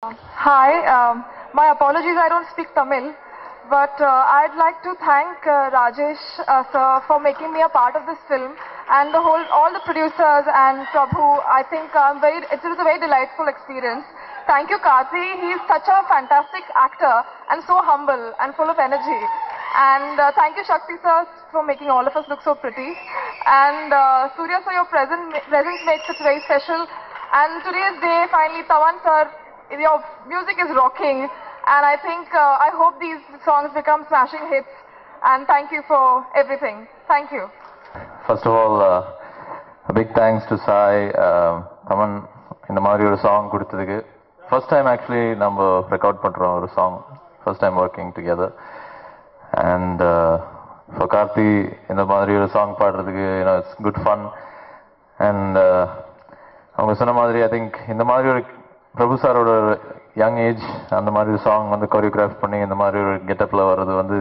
Hi, my apologies, I don't speak Tamil, but I'd like to thank Rajesh sir for making me a part of this film and all the producers and Prabhu. I think it was a very delightful experience. Thank you, Karthi. He's such a fantastic actor and so humble and full of energy. And thank you, Shakti sir, for making all of us look so pretty. And Surya sir, your presence makes it very special. And today's day, finally, Tawan sir, your music is rocking, and I think I hope these songs become smashing hits. And thank you for everything. Thank you. First of all, a big thanks to Sai, Taman, இந்த மாதிரி ஒரு song கொடுத்ததுக்கு. First time actually நம்ம record பண்றோம் ஒரு song. First time working together. And for Karthi, இந்த மாதிரி ஒரு சாங் பாடுறதுக்கு, it's good fun. And அவங்க சொன்ன மாதிரி I think இந்த மாதிரி ஒரு பிரபு சாரோட யங் ஏஜ் அந்த மாதிரி ஒரு சாங் வந்து கோரியோகிராஃப் பண்ணி இந்த மாதிரி ஒரு கெட்டப்ல வர்றது வந்து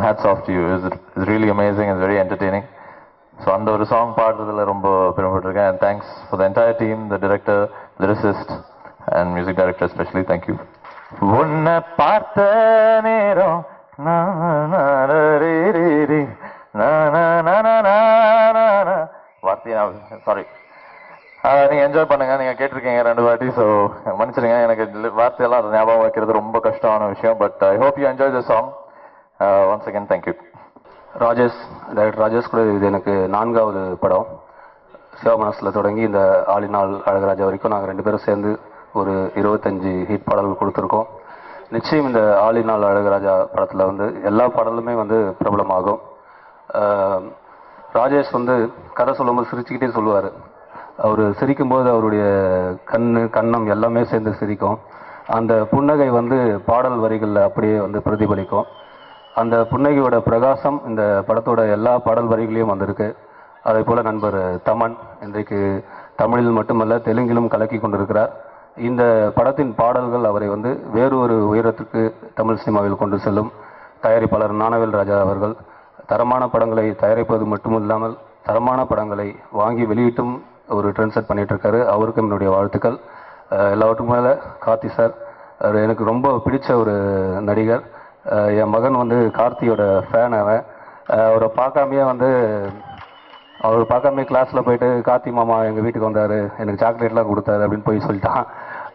hats off to you. Is really amazing, is very entertaining. So அந்த ஒரு சாங் பாடுறதுல ரொம்ப பெருமைப்பட்டிருக்கேன். And thanks for the entire team, the director, lyricist and music director especially. Thank you. உன்னை பார்த்த நேரம் வார்த்தையா சாரி, நீங்கள் என்ஜாய் பண்ணுங்க. நீங்கள் கேட்டிருக்கீங்க 2 வாட்டி, ஸோ மன்னிச்சிடுங்க. எனக்கு வார்த்தையெல்லாம் அது ஞாபகம் வைக்கிறது ரொம்ப கஷ்டமான விஷயம். But I hope you enjoy the song. Once again thank you. Director Rajesh கூட இது எனக்கு 4வது படம். சிவமனசில் தொடங்கி இந்த ஆளினால் அழகராஜா வரைக்கும் நாங்கள் 2 பேரும் சேர்ந்து ஒரு 25 ஹிட் பாடல்கள் கொடுத்துருக்கோம். நிச்சயம் இந்த ஆளினால் அழகராஜா படத்தில் வந்து எல்லா பாடலுமே வந்து பிரபலமாகும். ராஜேஷ் வந்து கதை சொல்லும்போது சிரிச்சுக்கிட்டே சொல்லுவார். அவர் சிரிக்கும்போது அவருடைய கண்ணம் எல்லாமே சேர்ந்து சிரிக்கும். அந்த புன்னகை வந்து பாடல் வரிகளில் அப்படியே வந்து பிரதிபலிக்கும். அந்த புன்னகையோட பிரகாசம் இந்த படத்தோட எல்லா பாடல் வரிகளையும் வந்திருக்கு. அதே போல் நண்பர் தமன் இன்றைக்கு தமிழில் மட்டுமல்ல தெலுங்கிலும் கலக்கி கொண்டிருக்கிறார். இந்த படத்தின் பாடல்கள் அவரை வந்து வேறு ஒரு உயரத்துக்கு தமிழ் சினிமாவில் கொண்டு செல்லும். தயாரிப்பாளர் ஞானவேல் ராஜா அவர்கள் தரமான படங்களை தயாரிப்பது மட்டுமில்லாமல் தரமான படங்களை வாங்கி வெளியிட்டும் ஒரு ட்ரெண்ட் செட் பண்ணிட்டு இருக்காரு. அவருக்கும் என்னுடைய வாழ்த்துக்கள். எல்லாவற்றுக்கும் மேலே கார்த்தி சார், அவர் எனக்கு ரொம்ப பிடிச்ச ஒரு நடிகர். என் மகன் வந்து கார்த்தியோட ஃபேன். அவரை பார்க்காமே கிளாஸில் போயிட்டு கார்த்தி மாமா எங்கள் வீட்டுக்கு வந்தார், எனக்கு சாக்லேட்லாம் கொடுத்தாரு அப்படின்னு போய் சொல்லிட்டான்.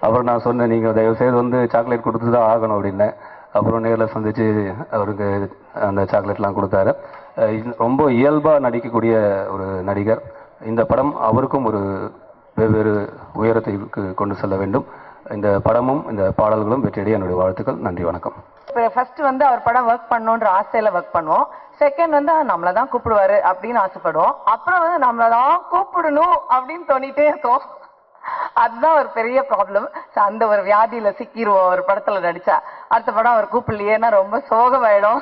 அப்புறம் நான் சொன்னேன், நீங்கள் தயவுசெய்து வந்து சாக்லேட் கொடுத்து தான் ஆகணும் அப்படின்னேன். அப்புறம் நேரில் சந்தித்து அவருக்கு அந்த சாக்லேட்லாம் கொடுத்தாரு. ரொம்ப இயல்பாக நடிக்கக்கூடிய ஒரு நடிகர். இந்த படம் அவருக்கும் ஒரு வெவ்வேறு உயரத்திற்கு கொண்டு செல்ல வேண்டும். இந்த படமும் இந்த பாடல்களும் வெற்றியடைய என்னுடைய வாழ்த்துக்கள். நன்றி, வணக்கம். ஃபர்ஸ்ட் வந்து அவர் படம் ஒர்க் பண்ணணுன்ற ஆசையில ஒர்க் பண்ணுவோம். செகண்ட் வந்து நம்மள தான் கூப்பிடுவாரு அப்படின்னு ஆசைப்படுவோம். அப்புறம் வந்து நம்மள தான் கூப்பிடணும் அப்படின்னு தோணிட்டே இருக்கோம். அதுதான் ஒரு பெரிய ப்ராப்ளம். அந்த ஒரு வியாதியில சிக்கிடுவோம். ஒரு படத்துல நடிச்சா அடுத்த படம் அவர் கூப்பிடலையேன்னா ரொம்ப சோகமாயிடும்.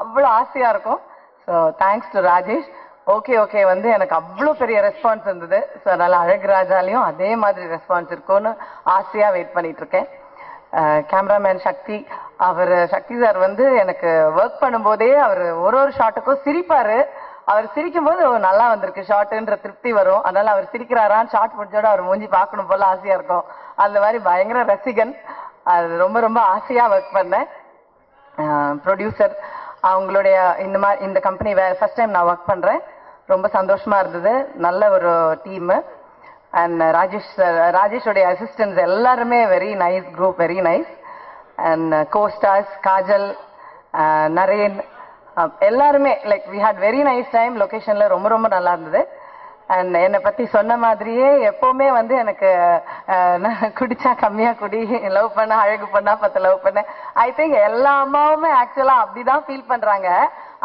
அவ்வளோ ஆசையா இருக்கும். So thanks to Rajesh. Okay வந்து எனக்கு அவ்வளோ பெரிய ரெஸ்பான்ஸ் இருந்தது. ஸோ அதனால அழகுராஜாலையும் அதே மாதிரி ரெஸ்பான்ஸ் இருக்கும்னு ஆசையாக வெயிட் பண்ணிட்டு இருக்கேன். கேமராமேன் சக்தி சார் வந்து எனக்கு ஒர்க் பண்ணும்போதே அவர் ஒரு ஷாட்டுக்கும் சிரிப்பார். அவர் சிரிக்கும் போது நல்லா வந்திருக்கு ஷாட்டுன்ற திருப்தி வரும். அதனால அவர் சிரிக்கிறாரான்னு ஷார்ட் முடிச்சோட அவர் மூஞ்சி பார்க்கணும் போல ஆசையாக இருக்கும். அந்த மாதிரி பயங்கர ரசிகன். அது ரொம்ப ஆசையாக ஒர்க் பண்ணேன். ப்ரொடியூசர் அவங்களுடைய இந்த கம்பெனி ஃபர்ஸ்ட் டைம் நான் ஒர்க் பண்ணுறேன். ரொம்ப சந்தோஷமா இருந்தது. நல்ல ஒரு டீமு. அண்ட் ராஜேஷோடைய அசிஸ்டன்ஸ் எல்லாருமே very nice group, very nice. And costars Kajal, Naren, எல்லாருமே like we had very nice time. லொக்கேஷனில் ரொம்ப நல்லா இருந்தது. அண்ட் என்னை பற்றி சொன்ன மாதிரியே எப்போவுமே வந்து எனக்கு குடிச்சா கம்மியாக குடி, லவ் பண்ண அழகு பண்ணா 10 லவ் பண்ண. ஐ திங்க் எல்லா அம்மாவுமே ஆக்சுவலாக அப்படி தான் ஃபீல் பண்ணுறாங்க.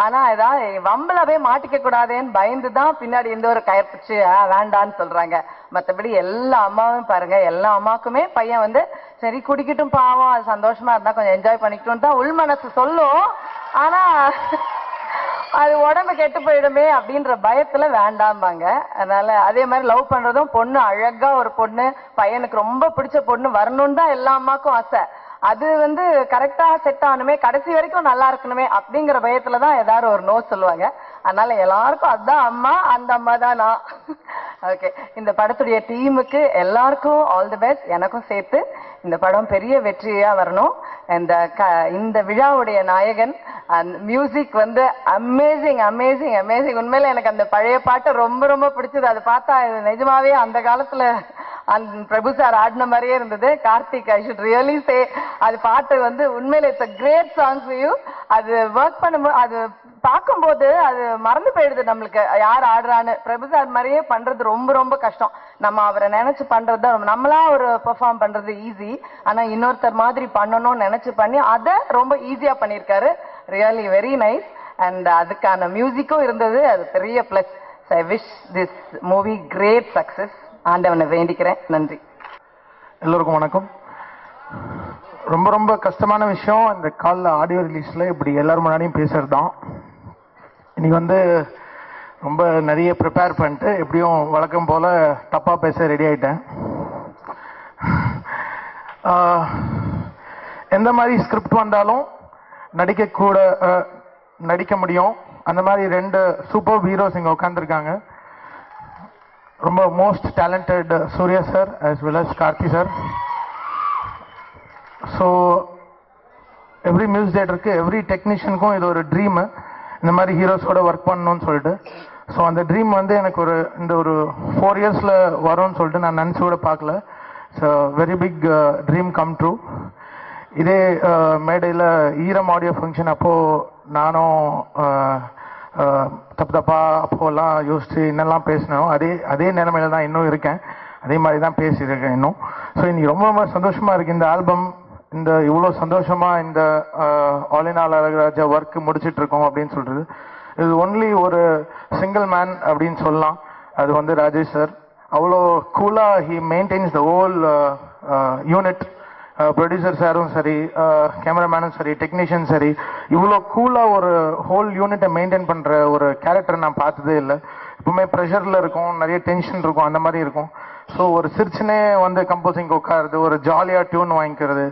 ஆனால் ஏதாவது வம்பலாவே மாட்டிக்க கூடாதேன்னு பயந்து தான் பின்னாடி எந்த ஒரு கயப்பிச்சு வேண்டான்னு சொல்கிறாங்க. மற்றபடி எல்லா அம்மாவும் பாருங்க, எல்லா அம்மாவுக்குமே பையன் வந்து சரி குடிக்கட்டும் பாவம், அது சந்தோஷமா இருந்தால் கொஞ்சம் என்ஜாய் பண்ணிக்கிட்டும் தான் உள் மனசு சொல்லும். ஆனால் அது உடம்பு கெட்டு போயிடுமே அப்படின்ற பயத்துல வேண்டாம்பாங்க. அதனால அதே மாதிரி லவ் பண்றதும் பொண்ணு அழகா ஒரு பொண்ணு, பையனுக்கு ரொம்ப பிடிச்ச பொண்ணு வரணும்னு தான் எல்லா அம்மாக்கும் ஆசை. அது வந்து கரெக்டா செட் ஆகணுமே, கடைசி வரைக்கும் நல்லா இருக்கணுமே அப்படிங்கிற பயத்துல தான் ஏதாவது ஒரு நோ சொல்லுவாங்க. அதனால எல்லாருக்கும் அதுதான் அம்மா, அந்த அம்மா தான் நான். ஓகே, இந்த படத்துடைய டீமுக்கு எல்லாருக்கும் ஆல் தி பெஸ்ட். எனக்கும் சேர்த்து இந்த படம் பெரிய வெற்றியா வரணும். இந்த விழாவுடைய நாயகன் மியூசிக் வந்து அமேசிங் அமேசிங் அமேசிங். உண்மையில எனக்கு அந்த பழைய பாட்டு ரொம்ப ரொம்ப பிடிச்சது. அதை பார்த்தா நிஜமாவே அந்த காலத்துல பிரபு சார் ஆடின மாதிரியே இருந்தது. கார்த்திக், ஐ ஷுட் ரியலி சே, அது பாட்டு வந்து உண்மையில it's a great song for you. அது ஒர்க் பண்ணும்போது அது பார்க்கும்போது அது மறந்து போயிடுது நம்மளுக்கு யார் ஆடுறான்னு. பிரபு சார் மாதிரியே பண்றது ரொம்ப ரொம்ப கஷ்டம். நம்ம அவரை நினைச்சு பண்றது, நம்மளா ஒரு பெர்ஃபார்ம் பண்றது ஈஸி. ஆனா இன்னொருத்தர் மாதிரி பண்ணணும்னு நினைச்சு பண்ணி அதை ரொம்ப ஈஸியா பண்ணியிருக்காரு. Really very nice. அண்ட் அதுக்கான மியூசிக்கும் இருந்தது, அது பெரிய plus. I wish this movie great success. ஆண்டவனை வேண்டிக்கிறேன். நன்றி. எல்லோருக்கும் வணக்கம். ரொம்ப ரொம்ப கஷ்டமான விஷயம் இந்த காலில் ஆடியோ ரிலீஸில் இப்படி எல்லாரும் முன்னாடியும் பேசுறது தான். இன்னைக்கு வந்து ரொம்ப நிறைய ப்ரிப்பேர் பண்ணிட்டு எப்படியும் வழக்கம் போல் தப்பாக பேச ரெடி ஆகிட்டேன். எந்த மாதிரி ஸ்கிரிப்ட் வந்தாலும் நடிக்க முடியும். அந்த மாதிரி 2 சூப்பர் ஹீரோஸ் இங்கே உட்காந்துருக்காங்க. ரொம்ப most talented Suriya sir as well as Karthi sir. So every music டைரக்டருக்கு, எவ்ரி டெக்னீஷியனுக்கும் இது ஒரு ட்ரீமு, இந்த மாதிரி ஹீரோஸோட ஒர்க் பண்ணணும்னு சொல்லிட்டு. ஸோ அந்த ட்ரீம் வந்து எனக்கு இந்த ஒரு 4 இயர்ஸில் வரும்னு சொல்லிட்டு நான் நினச்சி கூட பார்க்கல. So very big dream come true. இதே மேடையில் ஈரம் ஆடியோ ஃபங்க்ஷன் அப்போது நானும் தப்பா அப்போல்லாம் யோசிச்சு என்னெல்லாம் பேசினோம் அதே நிலைமையில தான் இன்னும் இருக்கேன். அதே மாதிரி தான் பேசியிருக்கேன் இன்னும். ஸோ இன்னைக்கு ரொம்ப ரொம்ப சந்தோஷமாக இருக்குது. இந்த ஆல்பம் இவ்வளோ சந்தோஷமாக இந்த all in all Azhagaraja work முடிச்சிட்டு இருக்கோம் அப்படின்னு சொல்கிறது. இது ஒன்லி ஒரு சிங்கிள் மேன் அப்படின்னு சொல்லலாம். அது வந்து ராஜேஷ் சார் அவ்வளோ கூலாக he maintenance the whole unit. Producer சாரும் சரி, கேமராமேனும் சரி, டெக்னீஷியன் சரி, இவ்வளோ கூலாக ஒரு ஹோல் யூனிட்டை மெயின்டைன் பண்ணுற ஒரு கேரக்டர் நான் பார்த்ததே இல்லை. எப்பவுமே ப்ரெஷரில் இருக்கும், நிறைய டென்ஷன் இருக்கும், அந்த மாதிரி இருக்கும். ஸோ ஒரு சிரிச்சுனே வந்து கம்போசிங் உட்காருது, ஒரு ஜாலியாக டியூன் வாங்கிக்கிறது.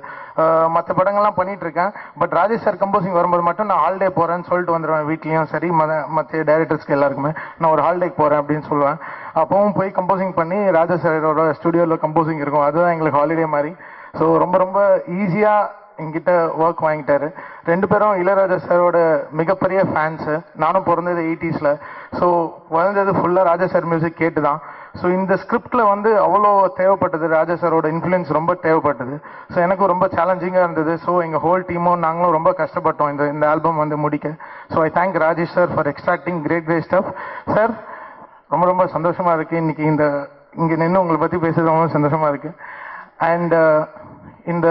மற்ற படங்கள்லாம் பண்ணிட்டு இருக்கேன். பட் ராஜேஷ் சார் கம்போசிங் வரும்போது மட்டும் நான் ஹாலிடே போகிறேன்னு சொல்லிட்டு வந்துடுவேன். வீட்லேயும் சரி, மற்ற டைரக்டர்ஸ்க்கு எல்லாருக்குமே நான் ஒரு ஹாலிடேக்கு போகிறேன் அப்படின்னு சொல்லுவேன். அப்பவும் போய் கம்போசிங் பண்ணி ராஜா சாரோட ஸ்டுடியோவில் கம்போசிங் இருக்கும். அதுதான் எங்களுக்கு ஹாலிடே மாதிரி. ஸோ ரொம்ப ரொம்ப ஈஸியாக என்கிட்ட ஒர்க் வாங்கிட்டாரு. 2 பேரும் இளையராஜா சாரோட மிகப்பெரிய ஃபேன்ஸு. நானும் பிறந்தது 80s. ஸோ வளர்ந்தது ஃபுல்லாக ராஜா சார் மியூசிக் கேட்டு தான். ஸோ இந்த ஸ்கிரிப்டில் வந்து அவ்வளோ தேவைப்பட்டது, ராஜா சாரோட இன்ஃப்ளூயன்ஸ் ரொம்ப தேவைப்பட்டது. ஸோ எனக்கு ரொம்ப சேலஞ்சிங்காக இருந்தது. ஸோ எங்கள் ஹோல் டீமும் நாங்களும் ரொம்ப கஷ்டப்பட்டோம் இந்த ஆல்பம் வந்து முடிக்க. So I thank Rajesh sir for extracting great stuff. Sir ரொம்ப ரொம்ப சந்தோஷமாக இருக்குது இன்னைக்கு இங்கே நின்று உங்களை பற்றி பேசுறது ரொம்ப சந்தோஷமாக இருக்குது. அண்ட் இந்த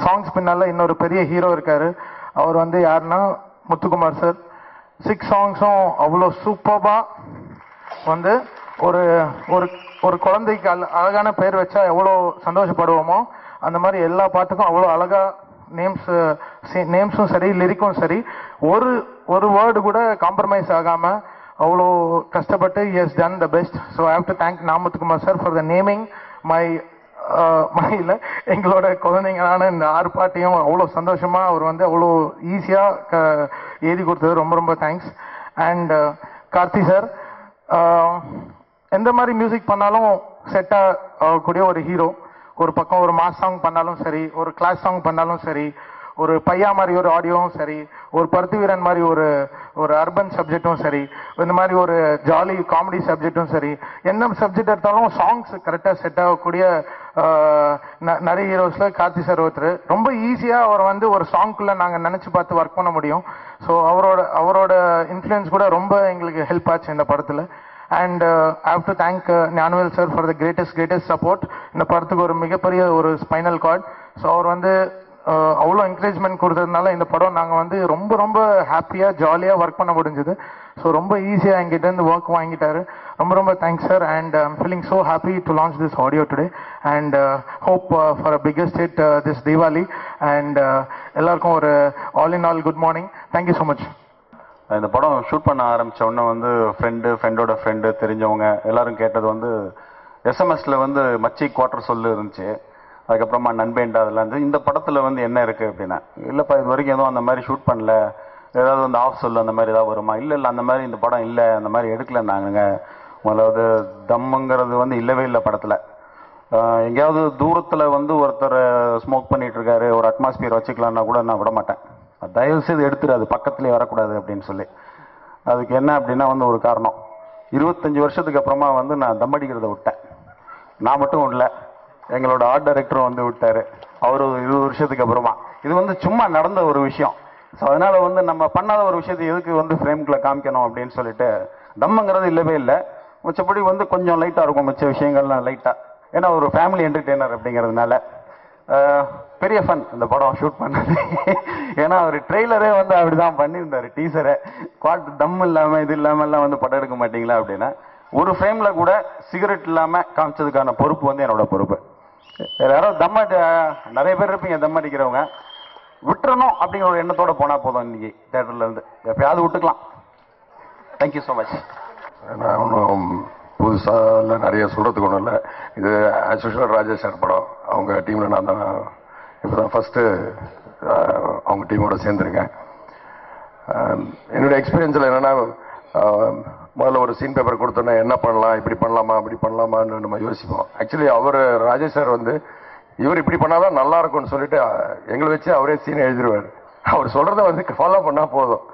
சாங்ஸ் பின்னால் இன்னொரு பெரிய ஹீரோ இருக்காரு. அவர் வந்து யாருன்னா முத்துக்குமார் சார். 6 சாங்ஸும் அவ்வளோ சூப்பராக வந்து ஒரு குழந்தைக்கு அழகான பெயர் வச்சா எவ்வளோ சந்தோஷப்படுவோமோ அந்த மாதிரி எல்லா பாட்டுக்கும் அவ்வளோ அழகாக நேம்ஸும் சரி, லிரிக்கும் சரி, ஒரு வேர்டு கூட காம்ப்ரமைஸ் ஆகாமல் அவ்வளோ கஷ்டப்பட்டு he has done the best. So I have to thank Muthukumar sir for the naming மயில எங்களோட குழந்தைங்களான இந்த 6 பாட்டையும் அவ்வளோ சந்தோஷமாக அவர் வந்து அவ்வளோ ஈஸியாக எழுதி கொடுத்தது. ரொம்ப ரொம்ப தேங்க்ஸ். அண்ட் கார்த்தி சார் எந்த மாதிரி மியூசிக் பண்ணாலும் செட் ஆகக்கூடிய ஒரு ஹீரோ. ஒரு பக்கம் ஒரு மாஸ் சாங் பண்ணாலும் சரி, ஒரு கிளாஸ் சாங் பண்ணாலும் சரி, ஒரு பையா மாதிரி ஒரு ஆடியோவும் சரி, ஒரு பருத்தி வீரன் மாதிரி ஒரு அர்பன் சப்ஜெக்டும் சரி, இந்த மாதிரி ஒரு ஜாலி காமெடி சப்ஜெக்டும் சரி, என்ன சப்ஜெக்ட் எடுத்தாலும் சாங்ஸ் கரெக்டாக செட் ஆகக்கூடிய நிறைய ஹீரோஸில் கார்த்தி சார் ஒருத்தர். ரொம்ப ஈஸியாக அவர் வந்து ஒரு சாங்க்குள்ளே நாங்கள் நினச்சி பார்த்து ஒர்க் பண்ண முடியும். ஸோ அவரோட இன்ஃப்ளூயன்ஸ் கூட ரொம்ப எங்களுக்கு ஹெல்ப் ஆச்சு இந்த படத்தில். And I have to thank Gnanavel sir for the greatest support. இந்த படத்துக்கு ஒரு மிகப்பெரிய ஒரு ஸ்பைனல் கார்டு. ஸோ அவர் வந்து அவ்வளோ என்கரேஜ்மெண்ட் கொடுத்ததுனால இந்த படம் நாங்கள் வந்து ரொம்ப ரொம்ப ஹாப்பியாக ஜாலியாக ஒர்க் பண்ண முடிஞ்சுது. ஸோ ரொம்ப ஈஸியாக எங்கிட்டேருந்து ஒர்க் வாங்கிட்டாரு. ரொம்ப ரொம்ப thanks sir. And I am feeling so happy to launch this audio today and hope for a biggest hit this Deepavali. And எல்லாருக்கும் ஒரு all in all good morning. Thank you so much. இந்த படம் shoot பண்ண ஆரம்பித்த உடனே வந்து ஃப்ரெண்டோட ஃப்ரெண்டு தெரிஞ்சவங்க எல்லாரும் கேட்டது வந்து எஸ்எம்எஸ்ல வந்து மச்சி குவார்டர் சொல்லு இருந்துச்சு. அதுக்கப்புறமா நண்பேண்டா அதெல்லாம் இருந்து இந்த படத்தில் வந்து என்ன இருக்குது அப்படின்னா, இல்லைப்பா இது வரைக்கும் எதுவும் அந்த மாதிரி ஷூட் பண்ணல, ஏதாவது வந்து ஆஃப் சொல்லு அந்த மாதிரி ஏதாவது வருமா? இல்லை அந்த மாதிரி இந்த படம் இல்லை, அந்த மாதிரி எடுக்கல நாங்கள். முதலாவது தம்முங்கிறது வந்து இல்லவே இல்லை படத்தில். எங்கேயாவது தூரத்தில் வந்து ஒருத்தர் ஸ்மோக் பண்ணிட்டு இருக்காரு, ஒரு அட்மாஸ்பியர் வச்சுக்கலான்னா கூட நான் விட மாட்டேன். தயவு செய்து எடுத்துரு, அது பக்கத்துலேயே வரக்கூடாது அப்படின்னு சொல்லி. அதுக்கு என்ன அப்படின்னா வந்து ஒரு காரணம், 25 வருஷத்துக்கு அப்புறமா வந்து நான் தம் அடிக்கிறத விட்டேன். நான் மட்டும் இல்லை, எங்களோட ஆர்ட் டைரக்டரும் வந்து விட்டார், அவர் 20 வருஷத்துக்கு அப்புறமா. இது வந்து சும்மா நடந்த ஒரு விஷயம். ஸோ அதனால் வந்து நம்ம பண்ணாத ஒரு விஷயத்தை எதுக்கு வந்து ஃப்ரேம்குள்ளே காமிக்கணும் அப்படின்னு சொல்லிட்டு தம்முங்கிறது இல்லவே இல்லை. மிச்சப்படி வந்து கொஞ்சம் லைட்டாக இருக்கும், மிச்ச விஷயங்கள்லாம் லைட்டாக. ஏன்னா ஒரு ஃபேமிலி என்டர்டெய்னர் அப்படிங்கிறதுனால பெரிய ஃபன் இந்த படம் ஷூட் பண்ணது. ஏன்னா ஒரு ட்ரெய்லரே வந்து அப்படி தான் பண்ணியிருந்தார், டீசரை. தம் இல்லாமல் இது இல்லாமல்லாம் வந்து படம் எடுக்க மாட்டீங்களா அப்படின்னா, ஒரு ஃப்ரேமில் கூட சிகரெட் இல்லாமல் காமிச்சதுக்கான பொறுப்பு வந்து என்னோட பொறுப்பு. யாராவது நிறைய பேர் இருப்பீங்க தம் அடிக்கிறவங்க, விட்டுறணும் அப்படிங்கிற ஒரு எண்ணத்தோடு போனால் போதும். இன்னைக்கு தேட்டர்லேருந்து எப்பயாவது விட்டுக்கலாம். Thank you so much. நான் ஒன்றும் புதுசாக நிறைய சொல்கிறதுக்கு ஒன்றும் இல்லை. இது ஆஸ் யூஷுவல் ராஜேஷ் சார் படம். அவங்க டீமில் நான் தான் இப்போ தான் ஃபஸ்ட்டு அவங்க டீமோட சேர்ந்துருக்கேன். என்னுடைய எக்ஸ்பீரியன்ஸில் என்னென்னா, முதல்ல ஒரு சீன் பேப்பர் கொடுத்தோன்னே என்ன பண்ணலாம், இப்படி பண்ணலாமா அப்படி பண்ணலாமான்னு நம்ம யோசிப்போம். ஆக்சுவலி அவர் ராஜேஷ் சார் வந்து இவர் இப்படி பண்ணாதான் நல்லா இருக்கும்னு சொல்லிட்டு எங்களை வச்சு அவரே சீன் எழுதிடுவார். அவர் சொல்கிறத வந்து ஃபாலோ பண்ணால் போதும்,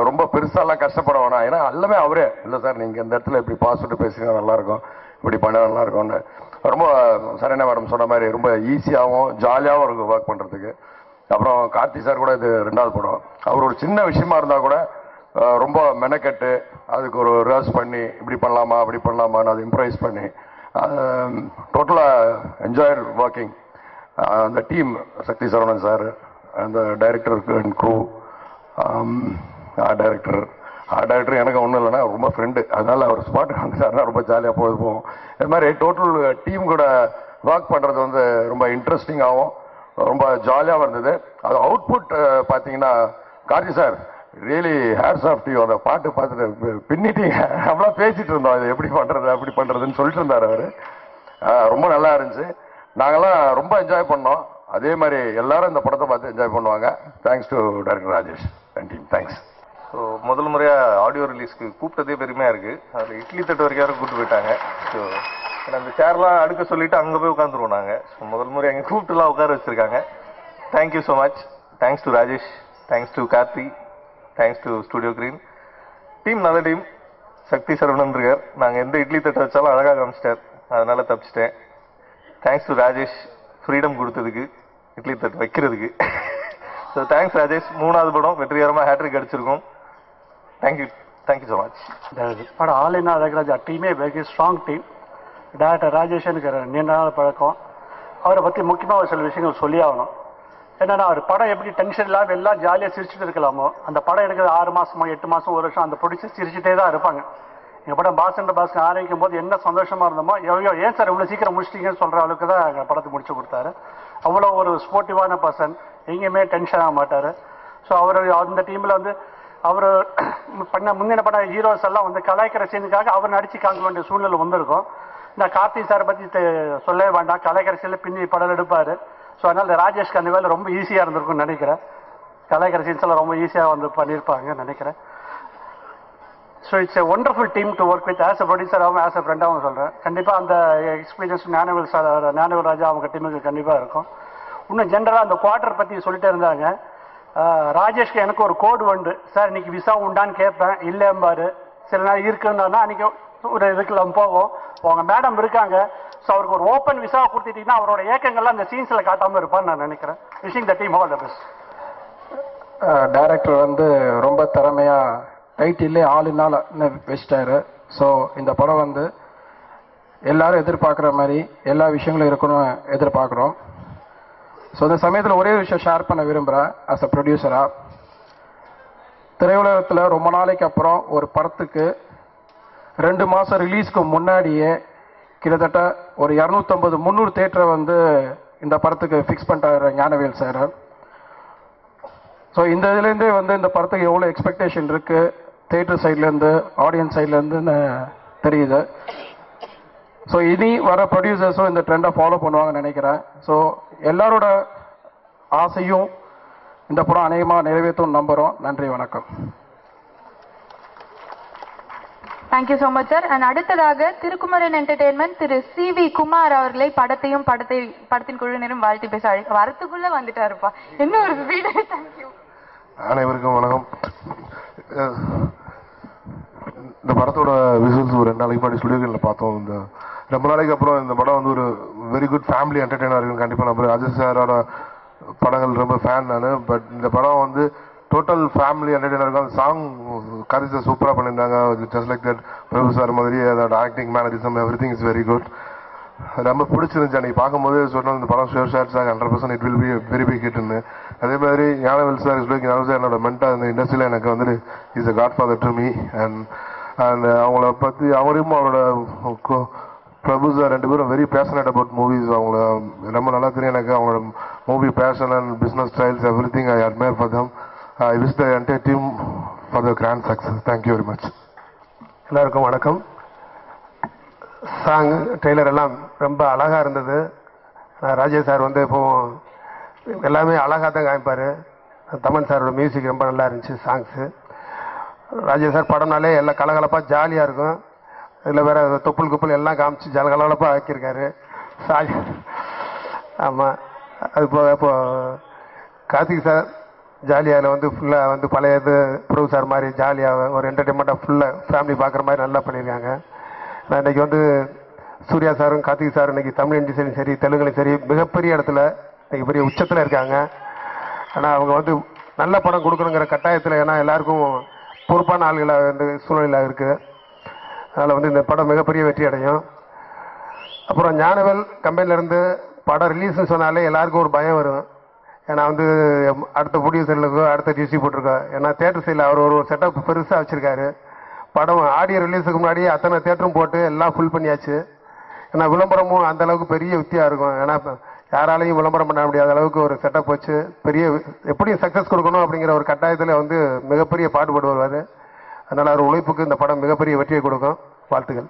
ரொம்ப பெருசாலாம் கஷ்டப்பட வேணாம். ஏன்னா எல்லாமே அவரே, இல்லை சார் நீங்கள் இந்த இடத்துல இப்படி பாசிட்டு பேசுகிறீங்க நல்லாயிருக்கும், இப்படி பண்ண நல்லாயிருக்கும்னு ரொம்ப சரண்யா மேடம் சொன்ன மாதிரி ரொம்ப ஈஸியாகவும் ஜாலியாகவும் இருக்கும் ஒர்க் பண்ணுறதுக்கு. அப்புறம் கார்த்தி சார் கூட இது 2வது படம். அவர் ஒரு சின்ன விஷயமா இருந்தால் கூட ரொம்ப மெனக்கட்டு அதுக்கு ஒரு ரிஹர்ஸ் பண்ணி இப்படி பண்ணலாமா அப்படி பண்ணலாமான்னு அதை இம்ப்ரைஸ் பண்ணி டோட்டலாக என்ஜாய் ஒர்க்கிங். அந்த டீம் சக்தி சரவணன் சார், அந்த director and crew, art director எனக்கு ஒன்றும் இல்லைன்னா ரொம்ப ஃப்ரெண்டு, அதனால் அவர் ஸ்பாட்டுக்கு வந்துட்டாருன்னா ரொம்ப ஜாலியாக போகும். இது மாதிரி டோட்டல் டீம் கூட ஒர்க் பண்ணுறது வந்து ரொம்ப இன்ட்ரெஸ்டிங்காகவும் ரொம்ப ஜாலியாகவும் இருந்தது. அது அவுட்புட் பார்த்தீங்கன்னா Karthi sir really hats off you. அந்த பாட்டு பார்த்துட்டு பின்னிட்டீங்க, நம்மளாம் பேசிகிட்டு இருந்தோம் இது எப்படி பண்ணுறது அப்படி பண்ணுறதுன்னு சொல்லிட்டு இருந்தார் அவர். ரொம்ப நல்லா இருந்துச்சு, நாங்கள்லாம் ரொம்ப என்ஜாய் பண்ணோம். அதே மாதிரி எல்லாரும் இந்த படத்தை பார்த்து என்ஜாய் பண்ணுவாங்க. Thanks to director Rajesh and team. Thanks. So முதல் முறையாக ஆடியோ ரிலீஸ்க்கு கூப்பிட்டதே பெருமையாக இருக்குது. அதில் இட்லி தட்டு வரைக்கும் யாரும் கூப்பிட்டு போயிட்டாங்க. ஸோ அந்த சேர்லாம் அடுக்க சொல்லிவிட்டு அங்கே போய் உட்காந்துருவோம் நாங்கள். ஸோ முதல் முறை அங்கே கூப்பிட்டுலாம் உட்கார வச்சுருக்காங்க. Thank you so much. Thanks to Rajesh, thanks to Karthi, thanks to Studio Green. Team நல்ல டீம். சக்தி சரவணன் இருக்கார், நாங்கள் எந்த இட்லி தட்டை வச்சாலும் அழகாக காமிச்சிட்டார், அதனால் தப்பிச்சிட்டேன். தேங்க்ஸ் டு ராஜேஷ், ஃப்ரீடம் கொடுத்ததுக்கு இட்லி தட்டு வைக்கிறதுக்கு. So thanks Rajesh. 3வது படம் வெற்றிகரமாக ஹேட்ரிக் அடிச்சிருக்கோம். Thank you so much. படம் ஆல் இன் அழகராஜா டீமே very strong team. Director Rajesh எனக்கு நீண்ட நாள் பழக்கம். அவரை பற்றி முக்கியமாக ஒரு சில விஷயங்கள் சொல்லி ஆகணும். என்னன்னா, அவர் படம் எப்படி டென்ஷன் இல்லாமல் எல்லாம் ஜாலியாக சிரிச்சுட்டு இருக்கலாமோ, அந்த படம் எடுக்கிறது 6 மாதமோ 8 மாதம் 1 வருஷம் அந்த ப்ரொடியூசர் சிரிச்சுட்டே தான் இருப்பாங்க. எங்கள் படம் பாஸ் ஆரம்பிக்கும் போது என்ன சந்தோஷமாக இருந்தோமோ, எவ்வளோ ஏன் சார் இவ்வளோ சீக்கிரம் முடிச்சிட்டீங்கன்னு சொல்கிற அளவுக்கு தான் எங்கள் படத்தை முடிச்சு கொடுத்தாரு. அவ்வளோ ஒரு ஸ்போர்ட்டிவான பர்சன், எங்கேயுமே டென்ஷன் ஆக மாட்டார். ஸோ அவர் அந்த டீமில் வந்து அவர் முன்னின பட ஹீரோஸ் எல்லாம் வந்து கலாய்க்கிற சீனுக்காக அவர் நடிச்சு காமிக்க வேண்டிய சூழ்நிலை வந்திருக்கும். இந்த கார்த்தி சாரை பற்றி சொல்லவே வேண்டாம், கலாய்க்கிற சீனில் பின்னி படம் எடுப்பார். ஸோ அதனால் ராஜேஷ்க்கு அந்த வேலை ரொம்ப ஈஸியாக இருந்திருக்கும்னு நினைக்கிறேன். கலாய்க்கிற சீன்ஸ் எல்லாம் ரொம்ப ஈஸியாக வந்து பண்ணியிருப்பாங்கன்னு நினைக்கிறேன். So it's a wonderful team to work with. As a ப்ரொடியூசராகவும் ஆஸ் அ ஃப்ரெண்டாகவும் சொல்கிறேன். கண்டிப்பாக அந்த எக்ஸ்பீரியன்ஸ் ஞானவேல் ராஜா அவங்க டீமுக்கு கண்டிப்பாக இருக்கும். இன்னும் ஜென்ரலாக அந்த குவார்ட்டர் பற்றி சொல்லிட்டே இருந்தாங்க. ராஜேஷ்க்கு எனக்கு ஒரு கோடு உண்டு சார், இன்னைக்கு விசா உண்டான்னு கேட்பேன், இல்லைம்பாரு. சில நாள் இருக்குன்னா அன்றைக்கி ஒரு இதுக்கெல்லாம் போவோம். அவங்க மேடம் இருக்காங்க. ஸோ அவருக்கு ஒரு ஓப்பன் விசாவை கொடுத்துட்டீங்கன்னா அவரோட ஏக்கங்கள்லாம் அந்த சீன்ஸில் காட்டாமல் இருப்பான்னு நான் நினைக்கிறேன். Wishing the team all the best. Director வந்து ரொம்ப திறமையாக டைட்டிலே ஆல் இன் ஆல் வச்சிட்டாரு. ஸோ இந்த படம் வந்து எல்லாரும் எதிர்பார்க்குற மாதிரி எல்லா விஷயங்களும் இருக்கணும் எதிர்பார்க்குறோம். ஸோ இந்த சமயத்தில் ஒரே விஷயம் ஷேர் பண்ண விரும்புகிறேன். ஆஸ் அ ப்ரொடியூசராக, திரையுலகத்தில் ரொம்ப நாளைக்கு அப்புறம் ஒரு படத்துக்கு 2 மாதம் ரிலீஸ்க்கு முன்னாடியே கிட்டத்தட்ட ஒரு 250-300 தேட்டரை வந்து இந்த படத்துக்கு ஃபிக்ஸ் பண்ணிட்டாரு ஞானவேல் சார். ஸோ இந்த இதுலேருந்தே வந்து இந்த படத்துக்கு எவ்வளோ எக்ஸ்பெக்டேஷன் இருக்குது தேட்டர் சைட்லேருந்து ஆடியன்ஸ் சைட்லேருந்துன்னு தெரியுது. ஸோ இனி வர ப்ரொடியூசர்ஸும் இந்த ட்ரெண்டை ஃபாலோ பண்ணுவாங்கன்னு நினைக்கிறேன். ஸோ எல்லாரோட ஆசையும் இந்த படம் அநேகமாக நிறைவேற்றும் நம்புகிறோம். நன்றி, வணக்கம். Thank you so much sir. And அடுத்ததாக திருக்குமரன் என்டர்டெயின்மெண்ட் திரு CV குமார் அவர்களை படத்தின் குழுவினரும் வாழ்த்தி பேச வரத்துக்குள்ள வந்துட்டாருப்பா. என்ன ஒரு ஸ்பீடு. தேங்க்யூ. அனைவருக்கும் வணக்கம். இந்த படத்தோட விசுவல்ஸ் ஒரு 2 நாளைக்கு முன்னாடி ஸ்டுடியோவில் பார்த்தோம். இந்த ரொம்ப நாளைக்கு அப்புறம் இந்த படம் வந்து ஒரு வெரி குட் ஃபேமிலி என்டர்டெய்னர் இருக்குன்னு கண்டிப்பாக நம்புறேன். ராஜேஷ் சாரோட படங்கள் ரொம்ப ஃபேன் நான். பட் இந்த படம் வந்து டோட்டல் ஃபேமிலி என்டர்டெய்னர் இருக்கும். அந்த சாங் கரிசா சூப்பராக பண்ணியிருந்தாங்க. Just like that Prabhu sir மாதிரி அதோட acting mannerism everything is very good. ரொம்ப பிடிச்சிருந்துச்சு. அன்றைக்கி பார்க்கும்போது சொன்னால் இந்த படம் sure shots 100% it will be very big ஹிட்னு. அதே மாதிரி ஞானவேல் சார் ஞானவேல் சார் என்னோட மென்டார் இந்த இண்டஸ்ட்ரியில் எனக்கு வந்து is a godfather to me. And அவங்கள பற்றி அவரையும் அவரோட பிரபு சார் 2 பேரும் வெரி பேஷனட் அபவுட் மூவிஸ். அவங்கள ரொம்ப நல்லா தெரியும் எனக்கு. அவங்களோட movie passion and business styles every thing I admire for them. I wish the entire team for the grand success. Thank you very much. எல்லாருக்கும் வணக்கம். சாங் ட்ரெய்லர் எல்லாம் ரொம்ப அழகாக இருந்தது. ராஜேஷ் சார் வந்து இப்போ எல்லாமே அழகாக தான் காமிப்பார். தமன் சாரோட மியூசிக் ரொம்ப நல்லா இருந்துச்சு. சாங்ஸு ராஜேஷ் சார் படம்னாலே எல்லாம் கலகலப்பாக ஜாலியாக இருக்கும். இதில் வேறு தொப்புள் குப்புள் எல்லாம் காமிச்சு கலகலப்பாக ஆக்கியிருக்காரு. ஆமாம். அது இப்போ கார்த்திக் சார் ஜாலியாக வந்து ஃபுல்லாக வந்து பழைய இது பிரபு சார் மாதிரி ஜாலியாக ஒரு என்டர்டெயின்மெண்ட்டாக ஃபுல்லாக ஃபேமிலி பார்க்குற மாதிரி நல்லா பண்ணியிருக்காங்க. நான் இன்றைக்கி வந்து சூர்யா சாரும் கார்த்திக் சாரும் இன்றைக்கி தமிழ் இண்டஸ்ட்ரியும் சரி தெலுங்குலையும் சரி மிகப்பெரிய இடத்துல இன்றைக்கி பெரிய உச்சத்தில் இருக்காங்க. ஆனால் அவங்க வந்து நல்ல படம் கொடுக்கணுங்கிற கட்டாயத்தில், ஏன்னா எல்லாருக்கும் பொறுப்பான ஆள்களாக வந்து சூழ்நிலையில் இருக்குது. அதனால் வந்து இந்த படம் மிகப்பெரிய வெற்றி அடையும். அப்புறம் ஞானவேல் கம்பெனிலேருந்து படம் ரிலீஸ்னு சொன்னாலே எல்லாருக்கும் ஒரு பயம் வரும். ஏன்னா வந்து அடுத்த ப்ரொடியூசர்களுக்கோ அடுத்த டிஸ்ட்ரிபியூட்டருக்கோ, ஏன்னா தேட்டர் சைடில் அவர் ஒரு செட்டப் பெருசாக வச்சுருக்காரு. படம் ஆடியோ ரிலீஸுக்கு முன்னாடி அத்தனை தேட்டரும் போட்டு எல்லாம் ஃபுல் பண்ணியாச்சு. ஏன்னா விளம்பரமும் அந்த அளவுக்கு பெரிய யுக்தியாக இருக்கும். ஏன்னா யாராலையும் விளம்பரம் பண்ண முடியாத அளவுக்கு ஒரு செட்டப் வச்சு பெரிய எப்படியும் சக்ஸஸ் கொடுக்கணும் அப்படிங்கிற ஒரு கட்டாயத்தில் வந்து மிகப்பெரிய பாடுபட்டு வருவார். அதனால் அவர் உழைப்புக்கு இந்த படம் மிகப்பெரிய வெற்றியை கொடுக்கும். வாழ்த்துக்கள்.